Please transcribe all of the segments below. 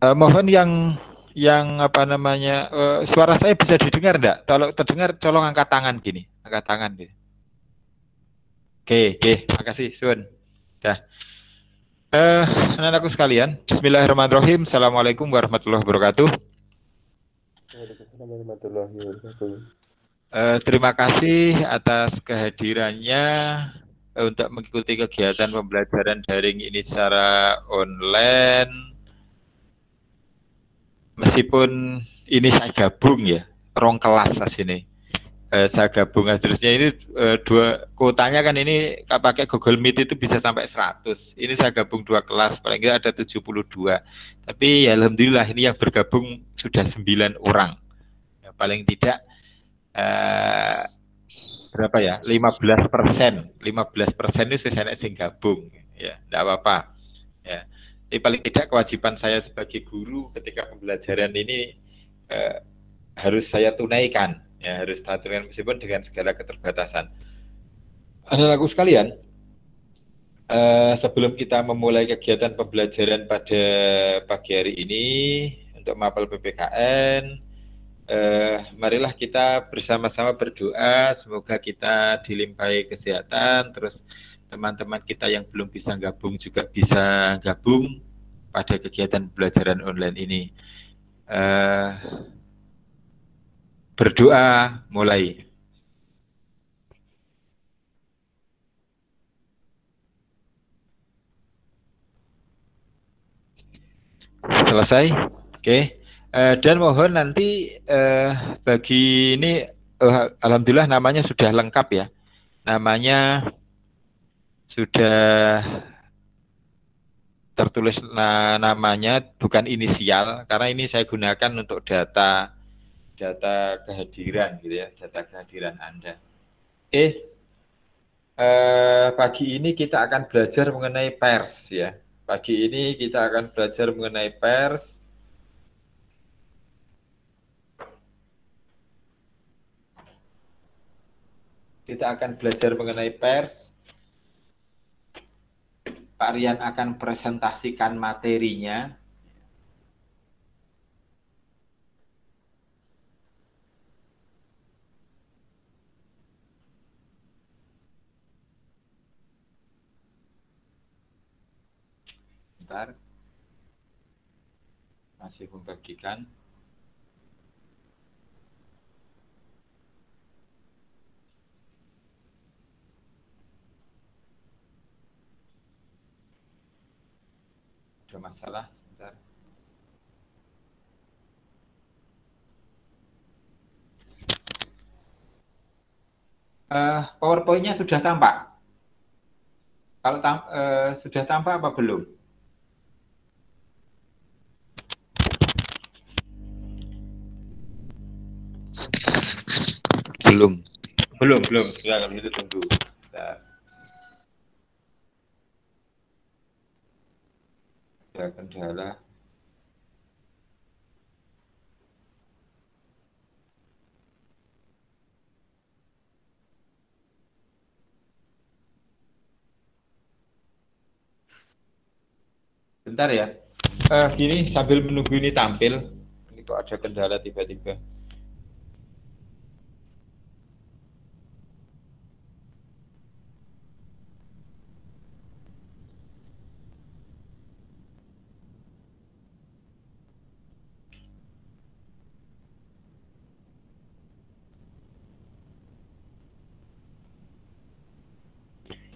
Mohon yang apa namanya suara saya bisa didengar enggak? Kalau terdengar tolong angkat tangan gini, angkat tangan gitu. Oke, makasih Sun. Dah. Anak-anakku sekalian, Bismillahirrahmanirrahim. Assalamualaikum warahmatullahi wabarakatuh. Waalaikumsalam warahmatullahi wabarakatuh. Terima kasih atas kehadirannya untuk mengikuti kegiatan pembelajaran daring ini secara online. Meskipun ini saya gabung ya, rong kelas sini. Saya gabung terusnya ini dua kuotanya kan ini pakai Google Meet itu bisa sampai 100. Ini saya gabung dua kelas, paling tidak ada 72. Tapi ya alhamdulillah ini yang bergabung sudah 9 orang. Ya, paling tidak berapa ya? 15%. 15% itu saya sing gabung. Ya, tidak apa-apa. Ya. Tapi paling tidak kewajiban saya sebagai guru ketika pembelajaran ini harus saya tunaikan. Ya, harus tunaikan meskipun dengan segala keterbatasan. Anak-anakku sekalian, sebelum kita memulai kegiatan pembelajaran pada pagi hari ini untuk mapel PPKN, marilah kita bersama-sama berdoa semoga kita dilimpahi kesehatan, terus teman-teman kita yang belum bisa gabung juga bisa gabung pada kegiatan pembelajaran online ini. Berdoa mulai. Selesai, oke. Dan mohon nanti bagi ini alhamdulillah namanya sudah lengkap ya. Namanya sudah tertulis namanya bukan inisial karena ini saya gunakan untuk data kehadiran gitu ya, data kehadiran Anda. Pagi ini kita akan belajar mengenai pers ya. Pagi ini kita akan belajar mengenai pers. Kita akan belajar mengenai pers. Pak Rian akan presentasikan materinya. Bentar. Masih membagikan. Ada masalah, sebentar. PowerPoint-nya sudah tampak? Kalau sudah tampak apa belum? Belum. Ya, kalau itu tunggu. Bentar. Ada kendala. Bentar ya. Gini sambil menunggu ini tampil. Ini kok ada kendala tiba-tiba.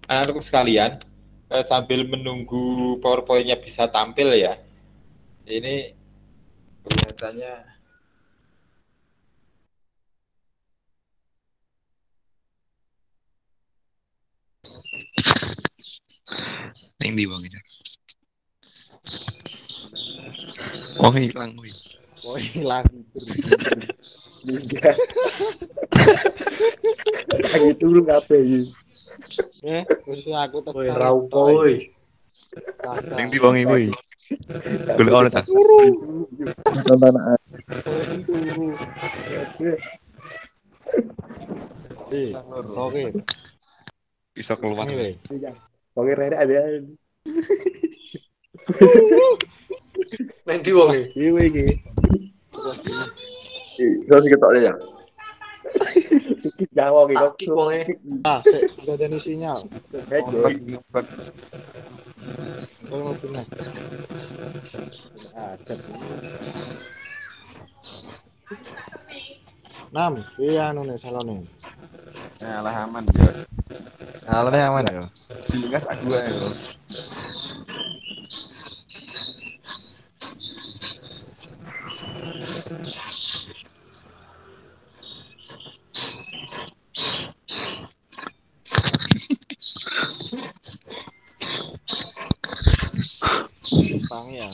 Anak-anakku sekalian, sambil menunggu PowerPoint-nya bisa tampil ya. Ini kelihatannya Yang di bang itu. Oh hilang, wih. Oh hilang. Enggak. Lagi dulu ngapain? Wis aku tetep. Woi raupoi. Yang di bang ibu. Boleh ono ta? Tontonan. Soke. Bisa keluar. Oke, Rere ada. Endi wonge? Dewe iki. Iso sih ketok ya. Iki Jawa iki kok. Aktif wonge. Ah, sik, gak ada sinyal. Ngebek. Kalau mau pindah. Ah, set. 6, iya anu nih salone. Alah aman ya. Salone aman ya. Dilingas aku ae lho. Pang ya.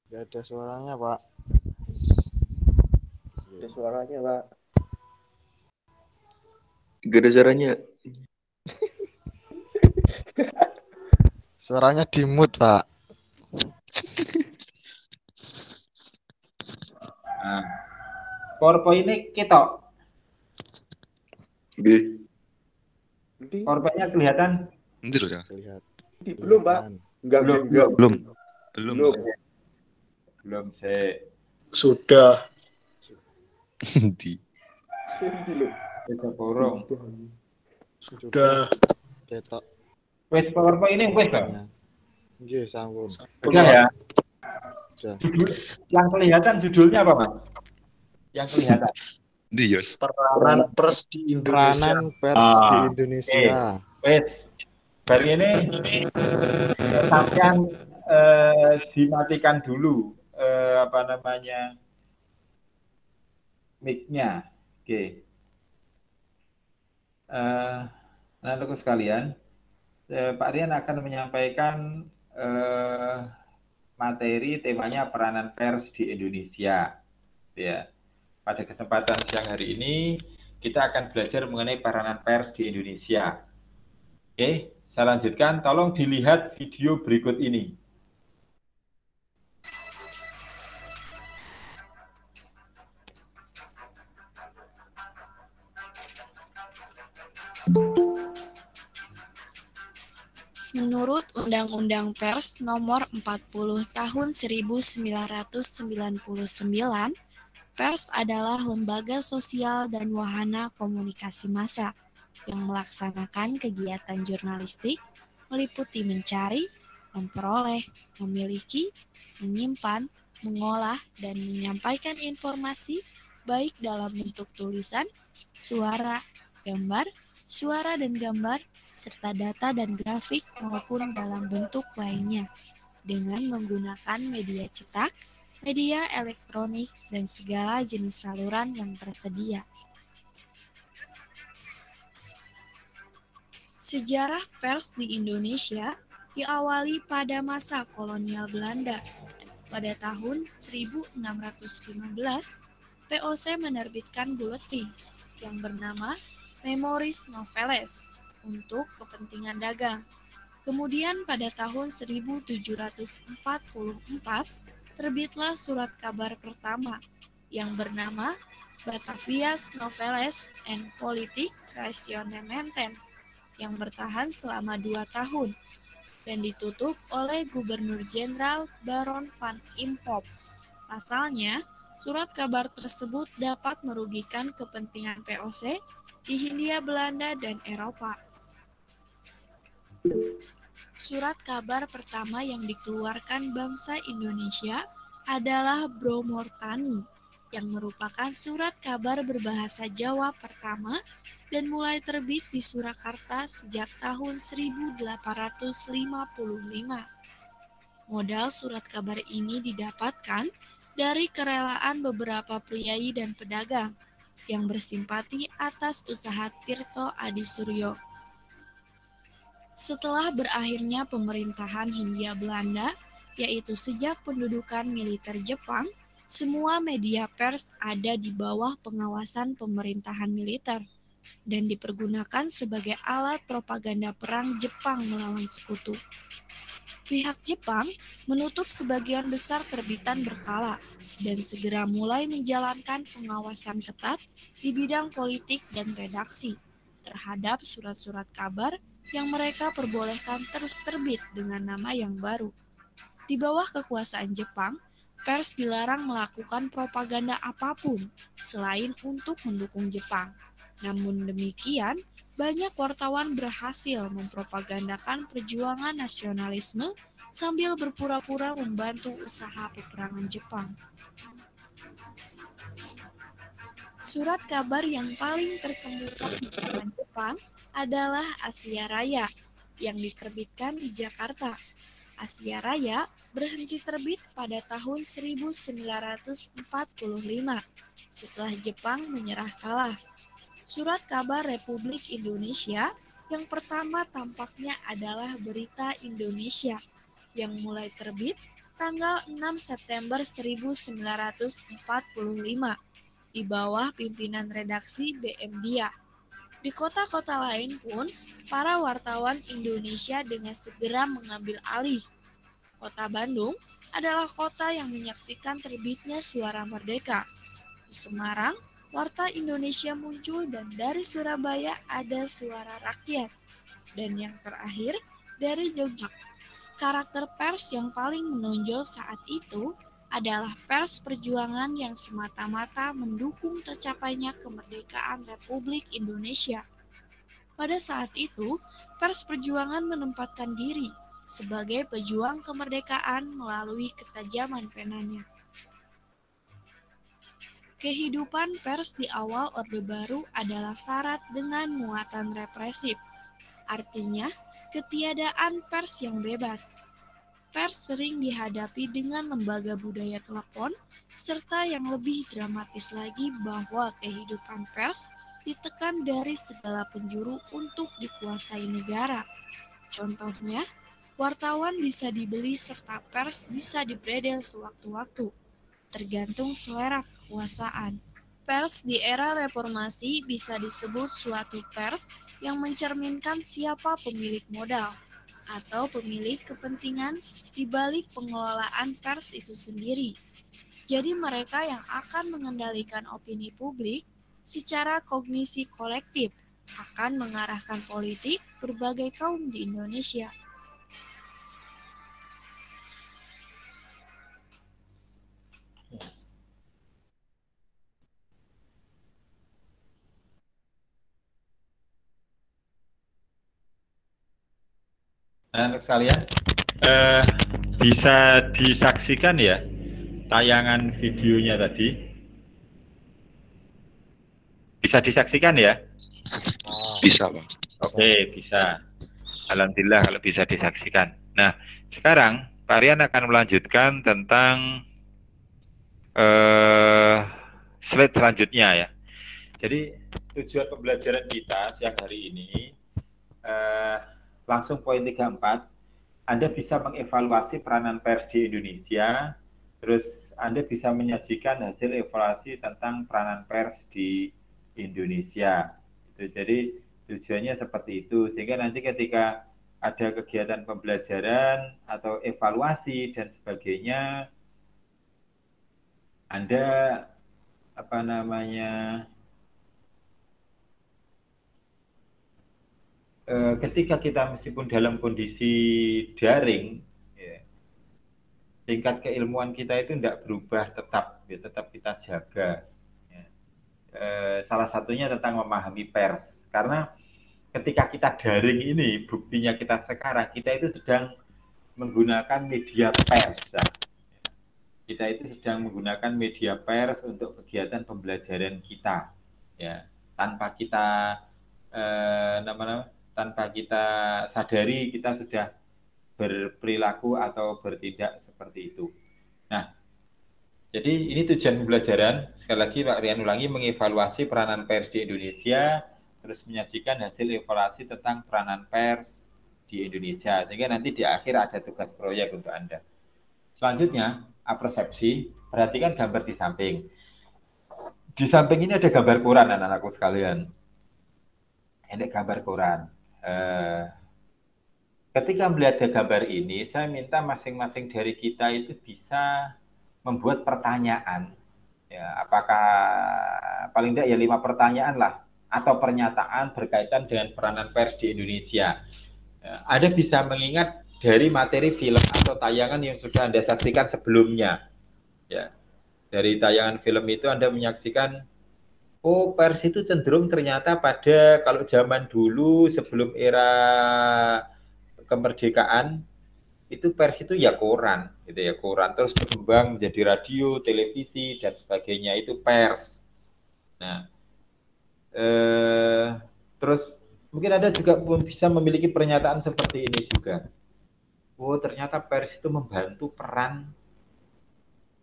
Gak ada suaranya, Pak. Ada suaranya, Pak. Gak ada caranya. Suaranya di mute, Pak. Nah, PowerPoint ini ketok. Nggih. PowerPoint-nya kelihatan? Endi lho ya? Lihat. Belum, Pak. Enggak, Belum. enggak. Belum. Belum sih. Sudah. Endi? Endi lho. Bisa borong. Sudah. Cetok. Wes PowerPoint ini wes toh? Nggih, sampun. Udah ya. Sudah. Judul yang kelihatan judulnya apa, Mas? Yang kelihatan. Endi Yos? Peranan pers di Indonesia. Peranan pers di Indonesia. Wes. Baru ini sampean dimatikan dulu apa namanya mic-nya. Oke. Nah, teman sekalian, Pak Rian akan menyampaikan materi temanya peranan pers di Indonesia. Ya. Pada kesempatan siang hari ini kita akan belajar mengenai peranan pers di Indonesia. Oke, saya lanjutkan. Tolong dilihat video berikut ini. Menurut Undang-Undang Pers Nomor 40 Tahun 1999, pers adalah lembaga sosial dan wahana komunikasi massa yang melaksanakan kegiatan jurnalistik meliputi mencari, memperoleh, memiliki, menyimpan, mengolah, dan menyampaikan informasi baik dalam bentuk tulisan, suara, gambar, suara dan gambar, serta data dan grafik maupun dalam bentuk lainnya dengan menggunakan media cetak, media elektronik, dan segala jenis saluran yang tersedia. Sejarah pers di Indonesia diawali pada masa kolonial Belanda. Pada tahun 1615, POC menerbitkan buletin yang bernama Memoris Noveles untuk kepentingan dagang. Kemudian pada tahun 1744, terbitlah surat kabar pertama yang bernama Batavias Noveles and Politik Rationementen yang bertahan selama 2 tahun dan ditutup oleh Gubernur Jenderal Baron van Imhoff. Pasalnya, surat kabar tersebut dapat merugikan kepentingan POC di Hindia Belanda dan Eropa. Surat kabar pertama yang dikeluarkan bangsa Indonesia adalah Bromortani, yang merupakan surat kabar berbahasa Jawa pertama dan mulai terbit di Surakarta sejak tahun 1855. Modal surat kabar ini didapatkan dari kerelaan beberapa priai dan pedagang yang bersimpati atas usaha Tirto Adi Suryo. Setelah berakhirnya pemerintahan Hindia Belanda, yaitu sejak pendudukan militer Jepang, semua media pers ada di bawah pengawasan pemerintahan militer dan dipergunakan sebagai alat propaganda perang Jepang melawan sekutu. Pihak Jepang menutup sebagian besar terbitan berkala dan segera mulai menjalankan pengawasan ketat di bidang politik dan redaksi terhadap surat-surat kabar yang mereka perbolehkan terus terbit dengan nama yang baru. Di bawah kekuasaan Jepang, pers dilarang melakukan propaganda apapun selain untuk mendukung Jepang. Namun demikian, banyak wartawan berhasil mempropagandakan perjuangan nasionalisme sambil berpura-pura membantu usaha peperangan Jepang. Surat kabar yang paling terkemuka di zaman Jepang adalah Asia Raya yang diterbitkan di Jakarta. Asia Raya berhenti terbit pada tahun 1945 setelah Jepang menyerah kalah. Surat kabar Republik Indonesia yang pertama tampaknya adalah Berita Indonesia yang mulai terbit tanggal 6 September 1945 di bawah pimpinan redaksi BM Dia. Di kota-kota lain pun, para wartawan Indonesia dengan segera mengambil alih. Kota Bandung adalah kota yang menyaksikan terbitnya Suara Merdeka. Di Semarang, Warta Indonesia muncul dan dari Surabaya ada Suara Rakyat. Dan yang terakhir, dari Jogja. Karakter pers yang paling menonjol saat itu adalah pers perjuangan yang semata-mata mendukung tercapainya kemerdekaan Republik Indonesia. Pada saat itu, pers perjuangan menempatkan diri sebagai pejuang kemerdekaan melalui ketajaman penanya. Kehidupan pers di awal Orde Baru adalah syarat dengan muatan represif, artinya ketiadaan pers yang bebas. Pers sering dihadapi dengan lembaga budaya telepon, serta yang lebih dramatis lagi bahwa kehidupan pers ditekan dari segala penjuru untuk dikuasai negara. Contohnya, wartawan bisa dibeli serta pers bisa dibredel sewaktu-waktu, tergantung selera kekuasaan. Pers di era reformasi bisa disebut suatu pers yang mencerminkan siapa pemilik modal atau pemilik kepentingan di balik pengelolaan pers itu sendiri. Jadi mereka yang akan mengendalikan opini publik secara kognisi kolektif akan mengarahkan politik berbagai kaum di Indonesia. Nah, untuk kalian bisa disaksikan ya tayangan videonya tadi? Bisa disaksikan ya? Bisa, Bang. Oke, bisa. Alhamdulillah kalau bisa disaksikan. Nah, sekarang Pak Rian akan melanjutkan tentang slide selanjutnya ya. Jadi tujuan pembelajaran kita siang hari ini langsung poin 34, Anda bisa mengevaluasi peranan pers di Indonesia, terus Anda bisa menyajikan hasil evaluasi tentang peranan pers di Indonesia. Jadi tujuannya seperti itu, sehingga nanti ketika ada kegiatan pembelajaran atau evaluasi dan sebagainya, Anda ketika kita meskipun dalam kondisi daring, ya, tingkat keilmuan kita itu tidak berubah, tetap kita jaga. Ya. Salah satunya tentang memahami pers, karena ketika kita daring ini, buktinya kita sekarang, kita itu sedang menggunakan media pers. Ya. Kita itu sedang menggunakan media pers untuk kegiatan pembelajaran kita, ya, tanpa kita tanpa kita sadari kita sudah berperilaku atau bertindak seperti itu. Nah, jadi ini tujuan pembelajaran. Sekali lagi Pak Rian ulangi, mengevaluasi peranan pers di Indonesia, terus menyajikan hasil evaluasi tentang peranan pers di Indonesia, sehingga nanti di akhir ada tugas proyek untuk Anda. Selanjutnya, apersepsi, perhatikan gambar di samping. Di samping ini ada gambar koran, anak-anakku sekalian. Ini gambar koran. Ketika melihat gambar ini, saya minta masing-masing dari kita itu bisa membuat pertanyaan. Ya, apakah paling tidak ya 5 pertanyaan lah, atau pernyataan berkaitan dengan peranan pers di Indonesia. Anda bisa mengingat dari materi film atau tayangan yang sudah Anda saksikan sebelumnya. Ya. Dari tayangan film itu Anda menyaksikan, oh pers itu cenderung ternyata pada kalau zaman dulu sebelum era kemerdekaan, itu pers itu ya koran, gitu ya, koran, terus berkembang menjadi radio, televisi, dan sebagainya, itu pers. Nah, terus mungkin Anda juga bisa memiliki pernyataan seperti ini juga. Oh, ternyata pers itu membantu peran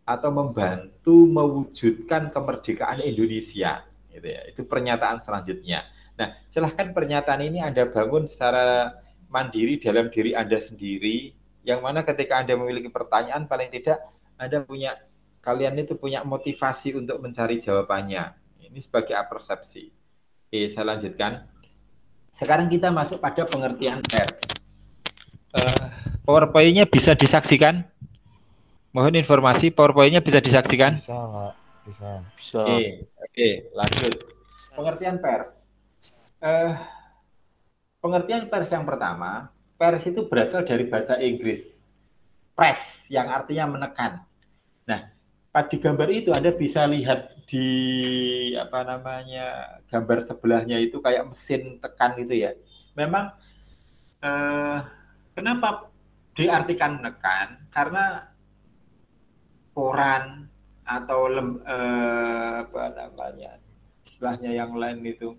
atau membantu mewujudkan kemerdekaan Indonesia, gitu ya. Itu pernyataan selanjutnya. Nah, silahkan pernyataan ini Anda bangun secara mandiri dalam diri Anda sendiri, yang mana ketika Anda memiliki pertanyaan, paling tidak kalian itu punya motivasi untuk mencari jawabannya. Ini sebagai apersepsi. Oke, saya lanjutkan. Sekarang kita masuk pada pengertian pers. PowerPoint-nya bisa disaksikan? Mohon informasi, PowerPoint-nya bisa disaksikan? Bisa, Pak. Bisa. Oke, lanjut. Pengertian pers. Pengertian pers yang pertama, pers itu berasal dari bahasa Inggris. Press, yang artinya menekan. Nah, di gambar itu Anda bisa lihat di gambar sebelahnya itu kayak mesin tekan gitu ya. Memang kenapa diartikan menekan? Karena koran atau istilahnya yang lain itu,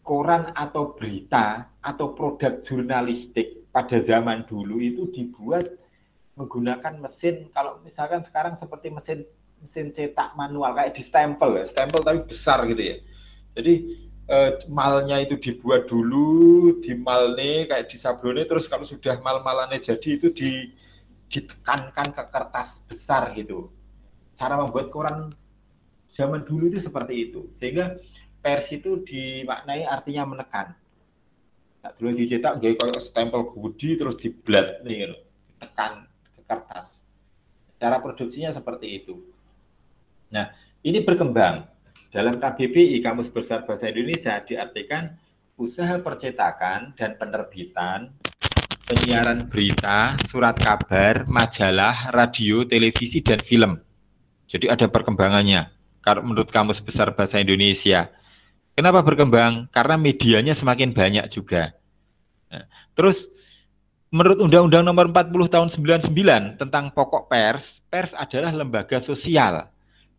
koran atau berita atau produk jurnalistik pada zaman dulu itu dibuat menggunakan mesin, kalau misalkan sekarang seperti mesin cetak manual, kayak di stempel ya, stempel tapi besar gitu ya. Jadi malnya itu dibuat dulu, dimalne kayak disablone, terus kalau sudah mal-malannya jadi itu ditekankan ke kertas besar gitu. Cara membuat koran zaman dulu itu seperti itu, sehingga pers itu dimaknai artinya menekan. Nah, dulu dicetak kayak stempel gudi terus diblat nih, tekan ke kertas. Cara produksinya seperti itu. Nah, ini berkembang. Dalam KBBI, Kamus Besar Bahasa Indonesia, diartikan usaha percetakan dan penerbitan, penyiaran berita, surat kabar, majalah, radio, televisi, dan film. Jadi ada perkembangannya, kalau menurut Kamus Besar Bahasa Indonesia. Kenapa berkembang? Karena medianya semakin banyak juga. Nah, terus, menurut Undang-Undang Nomor 40 Tahun 99 tentang pokok pers, pers adalah lembaga sosial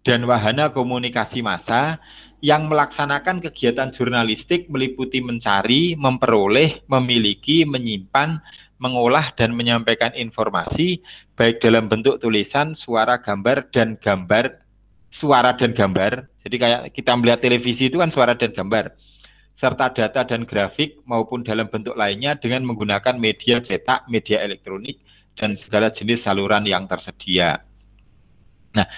dan wahana komunikasi massa yang melaksanakan kegiatan jurnalistik meliputi mencari, memperoleh, memiliki, menyimpan, mengolah, dan menyampaikan informasi baik dalam bentuk tulisan, suara, suara dan gambar. Jadi kayak kita melihat televisi itu kan suara dan gambar. serta data dan grafik maupun dalam bentuk lainnya dengan menggunakan media cetak, media elektronik, dan segala jenis saluran yang tersedia. Nah,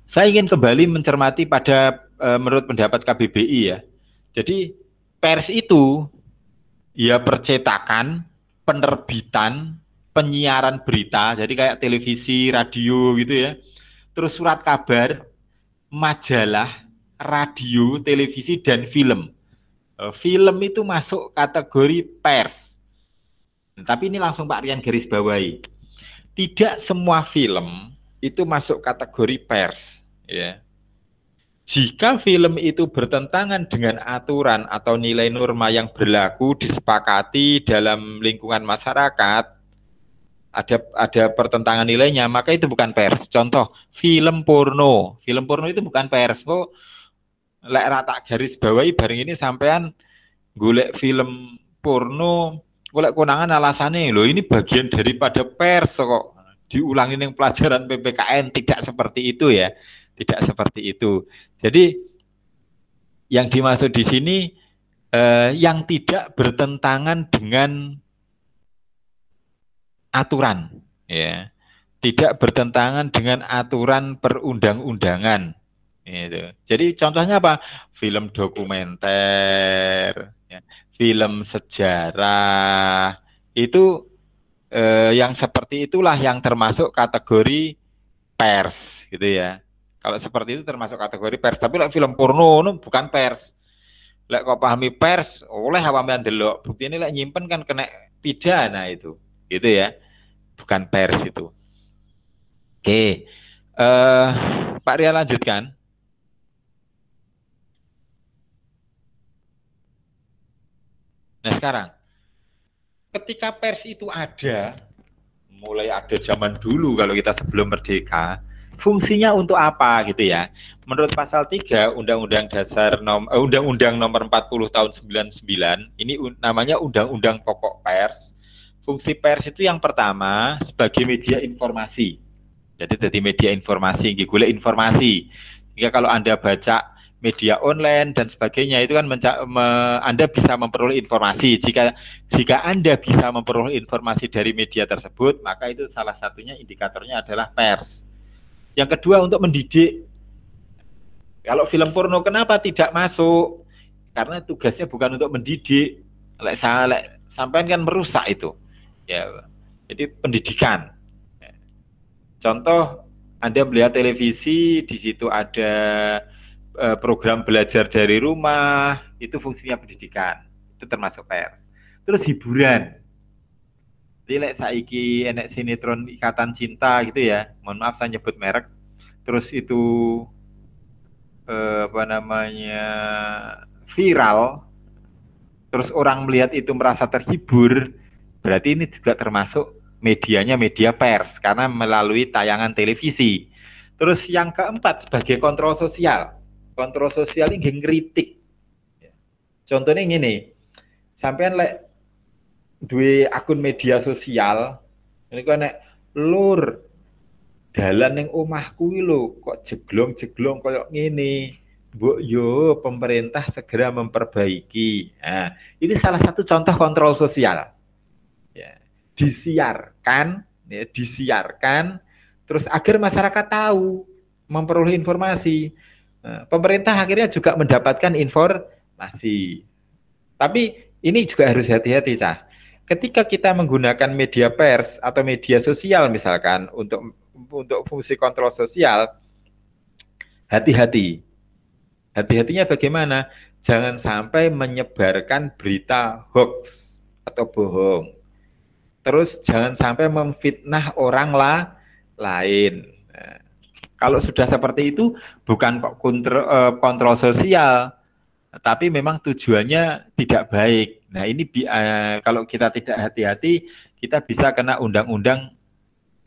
saya ingin kembali mencermati pada menurut pendapat KBBI ya. Jadi pers itu ya percetakan, penerbitan, penyiaran berita, jadi kayak televisi, radio gitu ya. Terus surat kabar, majalah, radio, televisi, dan film. Film itu masuk kategori pers. Tapi ini langsung Pak Rian garis bawahi. Tidak semua film itu masuk kategori pers. Ya. Jika film itu bertentangan dengan aturan atau nilai norma yang berlaku disepakati dalam lingkungan masyarakat, ada pertentangan nilainya, maka itu bukan pers. Contoh, film porno itu bukan pers. Kok lek rata garis bawahi bareng ini sampean golek film porno, golek konangan alasannya, loh ini bagian daripada pers kok. Diulangi yang pelajaran PPKN, tidak seperti itu ya. Tidak seperti itu. Jadi yang dimaksud di sini yang tidak bertentangan dengan aturan, ya, tidak bertentangan dengan aturan perundang-undangan. Gitu. Jadi contohnya apa? Film dokumenter, ya, film sejarah, itu yang seperti itulah yang termasuk kategori pers, gitu ya. Kalau seperti itu termasuk kategori pers. Tapi like film porno itu bukan pers. Lek kok pahami pers, oleh awamnya delok. Bukti ini lek nyimpen kan kena pidana itu, gitu ya. Bukan pers itu. Oke, Pak Ria lanjutkan. Nah sekarang, ketika pers itu ada, mulai ada zaman dulu kalau kita sebelum merdeka. Fungsinya untuk apa gitu ya? Menurut pasal 3 Undang-Undang Dasar Undang-Undang Nomor 40 Tahun 99, ini namanya Undang-Undang Pokok Pers. Fungsi pers itu yang pertama sebagai media informasi. Jadi media informasi, golek informasi. Jika kalau Anda baca media online dan sebagainya itu kan Anda bisa memperoleh informasi. Jika Anda bisa memperoleh informasi dari media tersebut, maka itu salah satunya indikatornya adalah pers. Yang kedua untuk mendidik. Kalau film porno kenapa tidak masuk? Karena tugasnya bukan untuk mendidik. Sampai kan merusak itu. Ya, jadi pendidikan. Contoh, Anda melihat televisi, di situ ada program belajar dari rumah, itu fungsinya pendidikan. Itu termasuk pers. Terus hiburan. Lek saiki enek sinetron Ikatan Cinta gitu ya, mohon maaf saya nyebut merek, terus itu viral, terus orang melihat itu merasa terhibur, berarti ini juga termasuk medianya media pers karena melalui tayangan televisi. Terus yang keempat sebagai kontrol sosial ini ngeritik. Contohnya gini, sampean lek duwe akun media sosial, ini kan lur dalan ning omahku lho kok jeglong-jeglong koyo ngene. Mbok yo pemerintah segera memperbaiki. Nah, ini salah satu contoh kontrol sosial. Ya, disiarkan terus agar masyarakat tahu, memperoleh informasi. Nah, pemerintah akhirnya juga mendapatkan informasi. Tapi ini juga harus hati-hati, Cah. Ketika kita menggunakan media pers atau media sosial misalkan untuk fungsi kontrol sosial, hati-hati. Hati-hatinya bagaimana? Jangan sampai menyebarkan berita hoax atau bohong. Terus jangan sampai memfitnah orang lain. Nah, kalau sudah seperti itu bukan kontrol sosial, tapi memang tujuannya tidak baik. Nah ini kalau kita tidak hati-hati, kita bisa kena undang-undang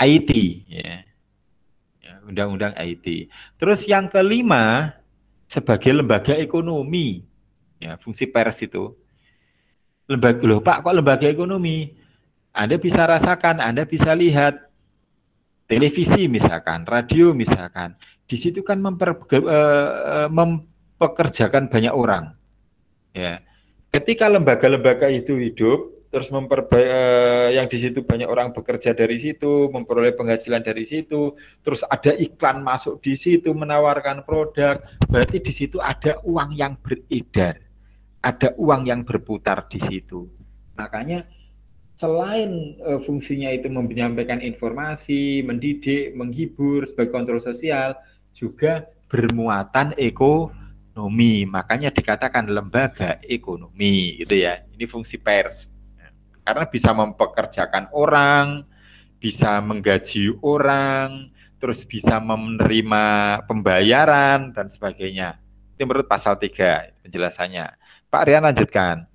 IT. Ya. Undang-undang IT. Terus yang kelima, sebagai lembaga ekonomi. Ya, fungsi pers itu. Loh Pak, kok lembaga ekonomi? Anda bisa rasakan, Anda bisa lihat. Televisi misalkan, radio misalkan. Di situ kan mempekerjakan banyak orang. Ya. ketika lembaga-lembaga itu hidup, terus yang di situ banyak orang bekerja dari situ, memperoleh penghasilan dari situ, terus ada iklan masuk di situ menawarkan produk, berarti di situ ada uang yang beredar, ada uang yang berputar di situ. Makanya selain fungsinya itu menyampaikan informasi, mendidik, menghibur sebagai kontrol sosial, juga bermuatan ekonomi. Makanya dikatakan lembaga ekonomi, gitu ya. Ini fungsi pers. Karena bisa mempekerjakan orang, bisa menggaji orang, terus bisa menerima pembayaran, dan sebagainya. Itu menurut pasal 3 penjelasannya. Pak Rian lanjutkan.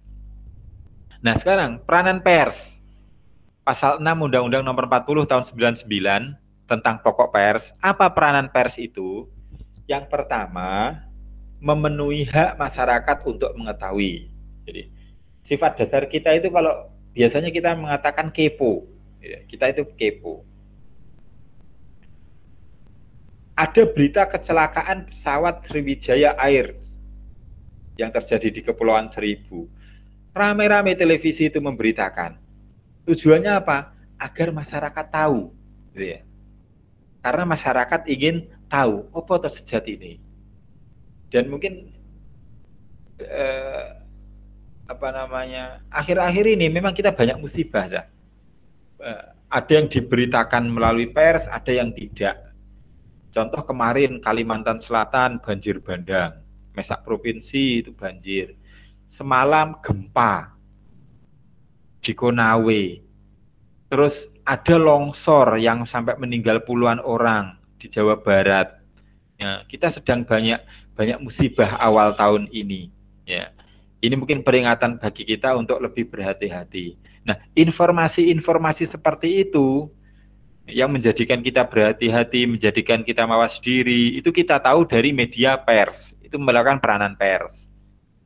Nah sekarang, peranan pers. Pasal 6 Undang-Undang Nomor 40 Tahun 99 tentang pokok pers. Apa peranan pers itu? Yang pertama, memenuhi hak masyarakat untuk mengetahui. Jadi, sifat dasar kita itu kalau biasanya kita mengatakan kepo, kita itu kepo. Ada berita kecelakaan pesawat Sriwijaya Air yang terjadi di Kepulauan Seribu. Rame-rame televisi itu memberitakan. Tujuannya apa? Agar masyarakat tahu, gitu ya. Karena masyarakat ingin tahu apa terjadi ini. Dan mungkin akhir-akhir ini memang kita banyak musibah ya. Ada yang diberitakan melalui pers, ada yang tidak. Contoh kemarin Kalimantan Selatan banjir bandang, Mesak provinsi itu banjir. Semalam gempa di Konawe. Terus ada longsor yang sampai meninggal puluhan orang di Jawa Barat. Ya, kita sedang banyak musibah awal tahun ini. Ya. Ini mungkin peringatan bagi kita untuk lebih berhati-hati. Nah, informasi-informasi seperti itu yang menjadikan kita berhati-hati, menjadikan kita mawas diri, itu kita tahu dari media pers. Itu melakukan peranan pers.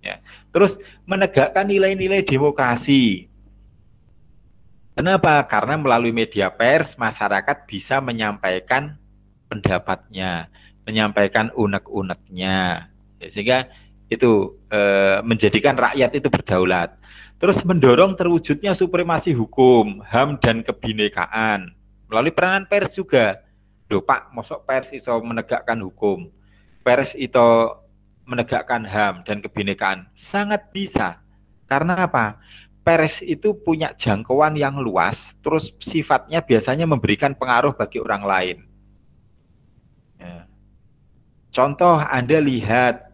Ya. Terus menegakkan nilai-nilai demokrasi. Kenapa? Karena melalui media pers, masyarakat bisa menyampaikan pendapatnya, menyampaikan unek-uneknya. Ya, sehingga itu menjadikan rakyat itu berdaulat. Terus mendorong terwujudnya supremasi hukum, HAM dan kebinekaan melalui peranan pers juga. Loh Pak, masuk pers iso menegakkan hukum, pers itu menegakkan HAM dan kebinekaan? Sangat bisa. Karena apa? Pers itu punya jangkauan yang luas, terus sifatnya biasanya memberikan pengaruh bagi orang lain. Ya. Contoh, Anda lihat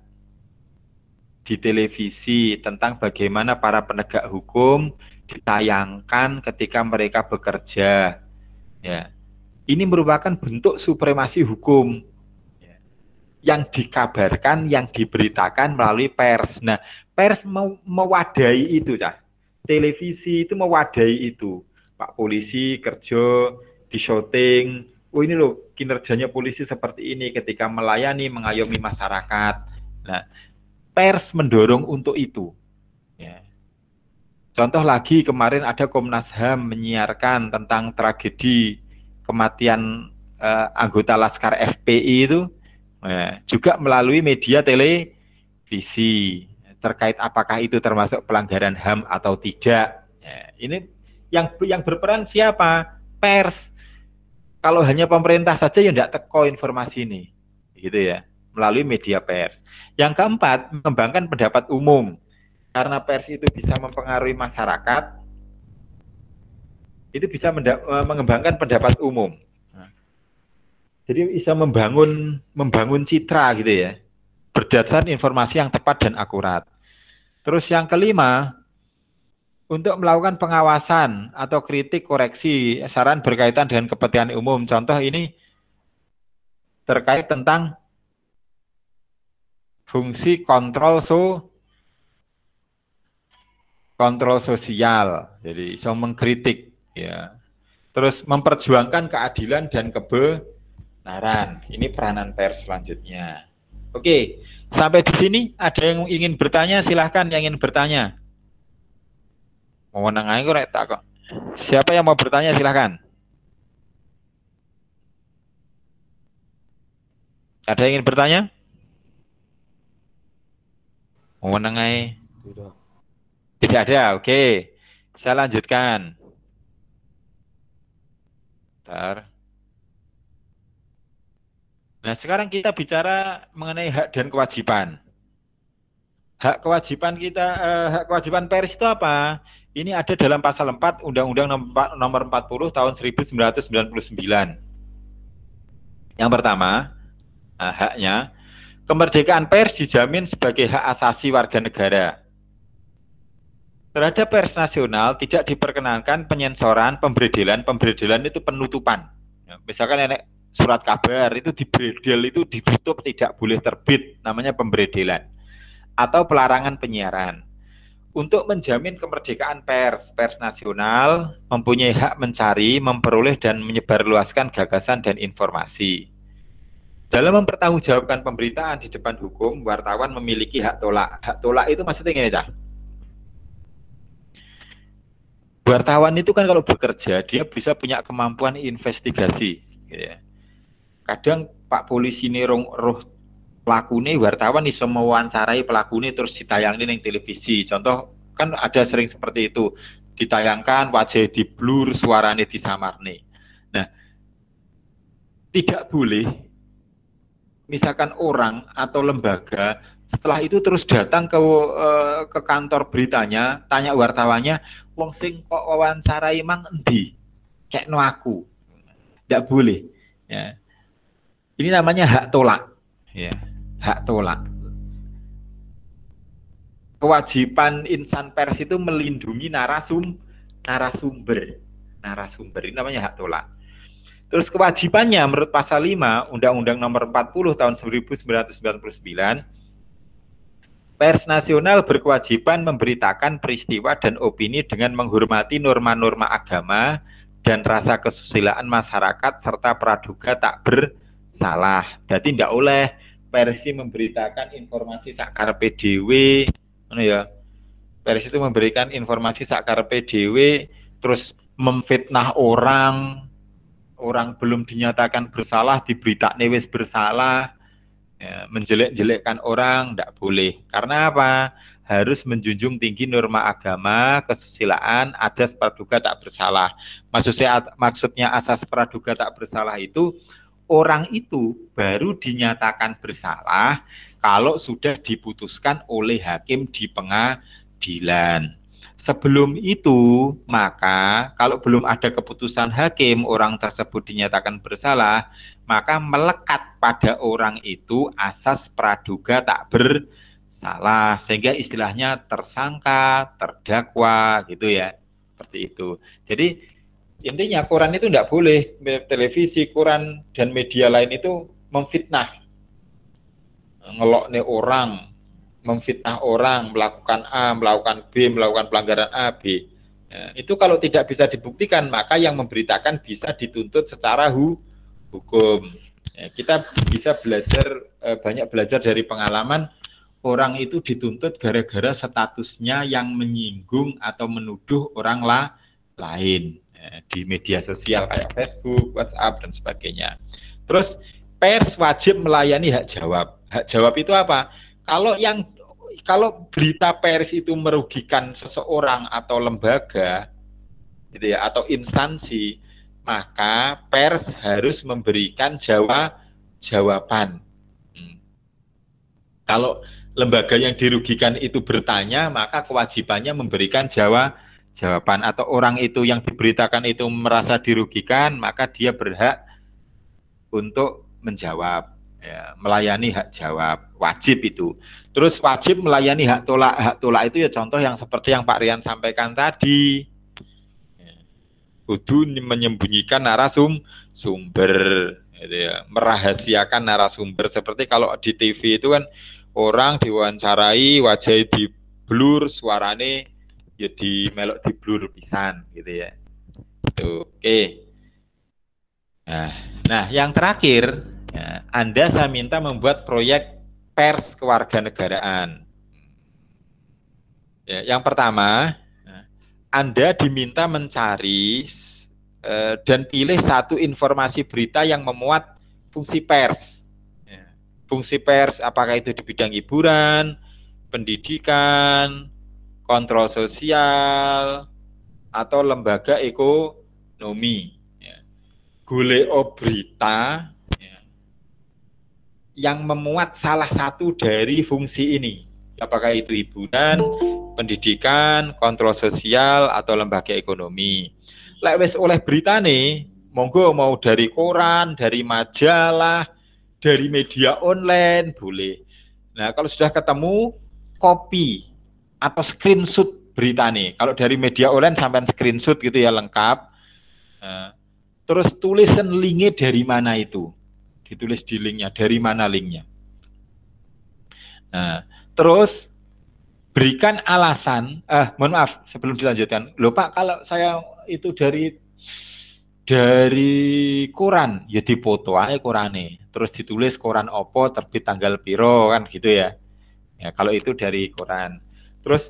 di televisi tentang bagaimana para penegak hukum ditayangkan ketika mereka bekerja. Ya. Ini merupakan bentuk supremasi hukum yang dikabarkan, yang diberitakan melalui pers. Nah, pers mewadahi itu, Cah. Televisi itu mewadahi itu. Pak polisi kerja di syuting, oh ini loh kinerjanya polisi seperti ini ketika melayani, mengayomi masyarakat. Nah, pers mendorong untuk itu. Ya. Contoh lagi, kemarin ada Komnas HAM menyiarkan tentang tragedi kematian anggota Laskar FPI itu, juga melalui media televisi, terkait apakah itu termasuk pelanggaran HAM atau tidak. Ya, ini yang berperan siapa? Pers. Kalau hanya pemerintah saja ya tidak teko informasi ini, gitu ya, melalui media pers. Yang keempat, mengembangkan pendapat umum. Karena pers itu bisa mempengaruhi masyarakat, itu bisa mengembangkan pendapat umum. Jadi bisa membangun citra gitu ya, berdasarkan informasi yang tepat dan akurat. Terus yang kelima, untuk melakukan pengawasan atau kritik koreksi saran berkaitan dengan kepentingan umum. Contoh ini terkait tentang fungsi kontrol sosial. Jadi bisa mengkritik ya. Terus memperjuangkan keadilan dan kebenaran. Ini peranan pers selanjutnya. Oke, sampai di sini ada yang ingin bertanya, silahkan yang ingin bertanya. Mau menengah kok tak kok. Siapa yang mau bertanya silahkan. Ada yang ingin bertanya? Mau menengah? Tidak. Tidak ada, oke. Saya lanjutkan. Bentar. Nah, sekarang kita bicara mengenai hak dan kewajiban. Hak kewajiban pers itu apa? Ini ada dalam pasal 4 Undang-Undang nomor 40 tahun 1999. Yang pertama, haknya, kemerdekaan pers dijamin sebagai hak asasi warga negara. Terhadap pers nasional tidak diperkenankan penyensoran, pemberedelan itu penutupan. Misalkan surat kabar itu dibredel, itu ditutup, tidak boleh terbit, namanya pemberedelan. Atau pelarangan penyiaran. Untuk menjamin kemerdekaan pers nasional mempunyai hak mencari, memperoleh, dan menyebarluaskan gagasan dan informasi. Dalam mempertanggungjawabkan pemberitaan di depan hukum, wartawan memiliki hak tolak. Hak tolak itu maksudnya gini, Cah. Wartawan itu kan kalau bekerja, dia bisa punya kemampuan investigasi. Gitu ya. Kadang Pak Polisi ini roh pelakune, wartawan iso mewawancarai pelakune terus ditayangin di televisi. Contoh kan ada sering seperti itu, ditayangkan wajah di blur, suaranya disamarne. Nah, tidak boleh misalkan orang atau lembaga setelah itu terus datang ke kantor beritanya, tanya wartawannya, wong sing kok wawancarai mang endi? Kayak no aku. Tidak boleh. Ya. Ini namanya hak tolak. Ya. Hak tolak. Kewajiban insan pers itu melindungi narasumber. Ini namanya hak tolak. Terus kewajibannya menurut pasal 5 Undang-Undang nomor 40 tahun 1999, pers nasional berkewajiban memberitakan peristiwa dan opini dengan menghormati norma-norma agama dan rasa kesusilaan masyarakat serta praduga tak bersalah. Jadi tidak oleh persi memberitakan informasi sakarepe dhewe, ngono ya. Persi itu memberikan informasi sakarepe dhewe terus memfitnah orang belum dinyatakan bersalah diberitakne wis bersalah. Ya, menjelek-jelekkan orang tidak boleh. Karena apa? Harus menjunjung tinggi norma agama, kesusilaan, adas praduga tak bersalah. Maksudnya asas praduga tak bersalah itu orang itu baru dinyatakan bersalah kalau sudah diputuskan oleh hakim di pengadilan. Sebelum itu, maka kalau belum ada keputusan hakim, orang tersebut dinyatakan bersalah, maka melekat pada orang itu asas praduga tak bersalah, sehingga istilahnya tersangka, terdakwa, gitu ya, seperti itu. Jadi intinya koran itu tidak boleh, televisi, koran, dan media lain itu memfitnah, ngelokne orang, memfitnah orang, melakukan A, melakukan B, melakukan pelanggaran A, B. Ya, itu kalau tidak bisa dibuktikan, maka yang memberitakan bisa dituntut secara hukum. Ya, kita bisa banyak belajar dari pengalaman orang itu dituntut gara-gara statusnya yang menyinggung atau menuduh orang lain ya, di media sosial kayak Facebook, WhatsApp, dan sebagainya. Terus pers wajib melayani hak jawab. Hak jawab itu apa? Kalau berita pers itu merugikan seseorang atau lembaga, gitu ya, atau instansi, maka pers harus memberikan jawaban. Kalau lembaga yang dirugikan itu bertanya, maka kewajibannya memberikan jawaban. Atau orang itu yang diberitakan itu merasa dirugikan, maka dia berhak untuk menjawab. Ya, melayani hak jawab, wajib itu. Terus wajib melayani hak tolak. Hak tolak itu ya contoh yang seperti yang Pak Rian sampaikan tadi. Kudu menyembunyikan narasumber, gitu ya, merahasiakan narasumber. Seperti kalau di TV itu kan orang diwawancarai, wajahnya di blur, suarane ya di melok di blur pisan, gitu ya. Itu, oke. Nah, yang terakhir. Ya, Anda saya minta membuat proyek pers kewarganegaraan. Ya, yang pertama, Anda diminta mencari dan pilih satu informasi berita yang memuat fungsi pers. Ya, fungsi pers apakah itu di bidang hiburan, pendidikan, kontrol sosial, atau lembaga ekonomi. Ya. Goleo berita ya, yang memuat salah satu dari fungsi ini. Apakah itu hiburan, pendidikan, kontrol sosial, atau lembaga ekonomi. Lek wis oleh berita nih, monggo mau dari koran, dari majalah, dari media online, boleh. Nah, kalau sudah ketemu, copy atau screenshot berita nih. Kalau dari media online sampai screenshot gitu ya, lengkap. Nah, terus tulisan linknya dari mana itu. Ditulis di linknya, dari mana linknya. Nah, terus berikan alasan, mohon maaf sebelum dilanjutkan. Loh Pak, kalau saya itu dari koran, ya dipoto aja korane. Terus ditulis koran opo, terbit tanggal piro, kan gitu ya. Ya, kalau itu dari koran. Terus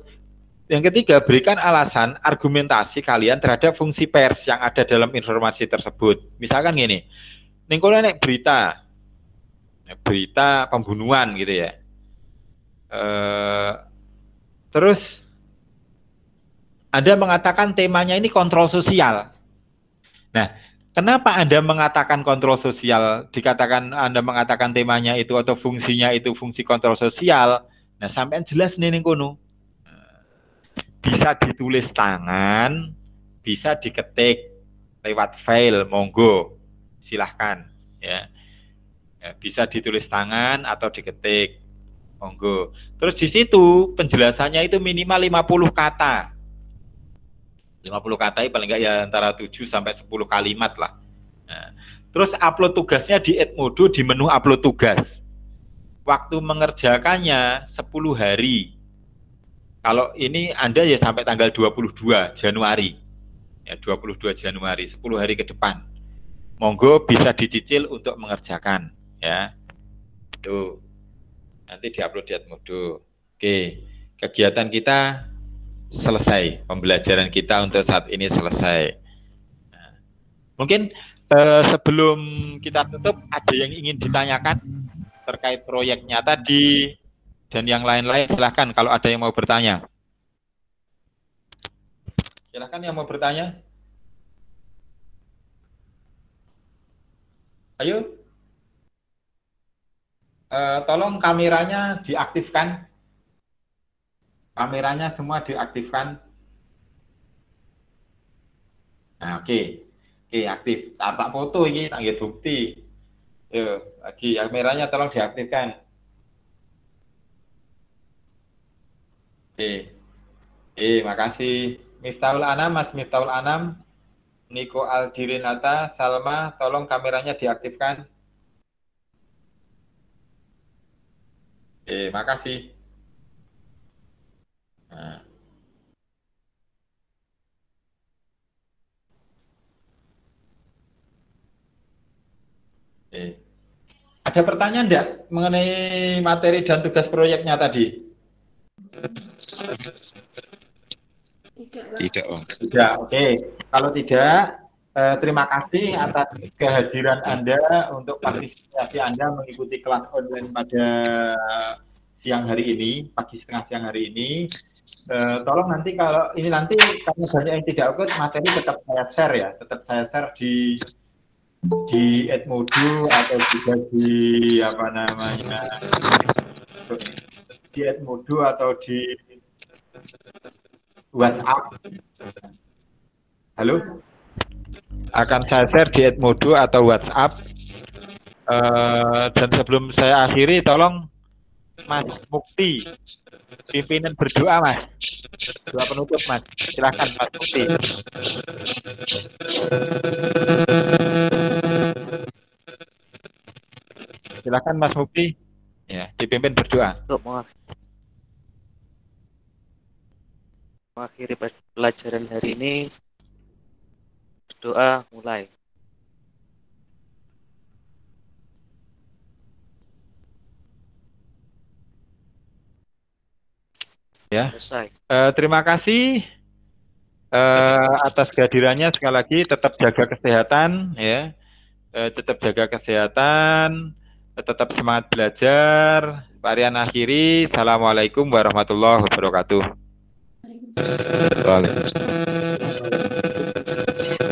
yang ketiga, berikan alasan argumentasi kalian terhadap fungsi pers yang ada dalam informasi tersebut. Misalkan gini, ning kono nek berita pembunuhan gitu ya. Terus Anda mengatakan temanya ini kontrol sosial. Nah, kenapa Anda mengatakan kontrol sosial, dikatakan Anda mengatakan temanya itu atau fungsinya itu fungsi kontrol sosial? Nah, sampean jelas nih ning kono. Bisa ditulis tangan, bisa diketik lewat file, monggo. Silahkan ya. Ya, bisa ditulis tangan atau diketik. Monggo. Terus di situ penjelasannya itu minimal 50 kata. 50 kata paling enggak ya antara 7 sampai 10 kalimat lah. Nah, terus upload tugasnya di Edmodo di menu upload tugas. Waktu mengerjakannya 10 hari. Kalau ini Anda ya sampai tanggal 22 Januari. Ya, 22 Januari, 10 hari ke depan. Monggo bisa dicicil untuk mengerjakan ya. Tuh. Nanti diupload di Edmodo. Oke, kegiatan kita selesai, pembelajaran kita untuk saat ini selesai. Nah, mungkin sebelum kita tutup, ada yang ingin ditanyakan terkait proyeknya tadi dan yang lain-lain. Silahkan kalau ada yang mau bertanya. Silahkan yang mau bertanya. Ayo. Tolong kameranya diaktifkan. Kameranya semua diaktifkan. Nah, oke, aktif. Tak foto ini, tak bukti. Yo, lagi kameranya tolong diaktifkan. Makasih. Miftahul Anam, Mas Miftahul Anam, Niko Aldirinata, Salma, tolong kameranya diaktifkan. Makasih. Nah. Ada pertanyaan enggak mengenai materi dan tugas proyeknya tadi? Tidak, Om. Tidak, oke. Kalau tidak, terima kasih atas kehadiran Anda untuk partisipasi Anda mengikuti kelas online pada siang hari ini, pagi setengah siang hari ini. Tolong nanti kalau ini nanti karena banyak yang tidak ikut, materi tetap saya share ya, tetap saya share di Edmodo atau juga di apa namanya di Edmodo atau di WhatsApp. Halo, akan saya share di Edmodo atau WhatsApp. Dan sebelum saya akhiri, tolong Mas Mukti, pimpinan berdoa Mas, doa penutup Mas, silahkan Mas Mukti. Silahkan Mas Mukti, ya dipimpin berdoa. Untuk mengakhiri pelajaran hari ini, berdoa mulai. Ya, terima kasih atas kehadirannya sekali lagi. Tetap jaga kesehatan, ya, tetap jaga kesehatan, tetap semangat belajar. Pak Rian akhiri, assalamualaikum warahmatullahi wabarakatuh. Waalaikumsalam. Waalaikumsalam.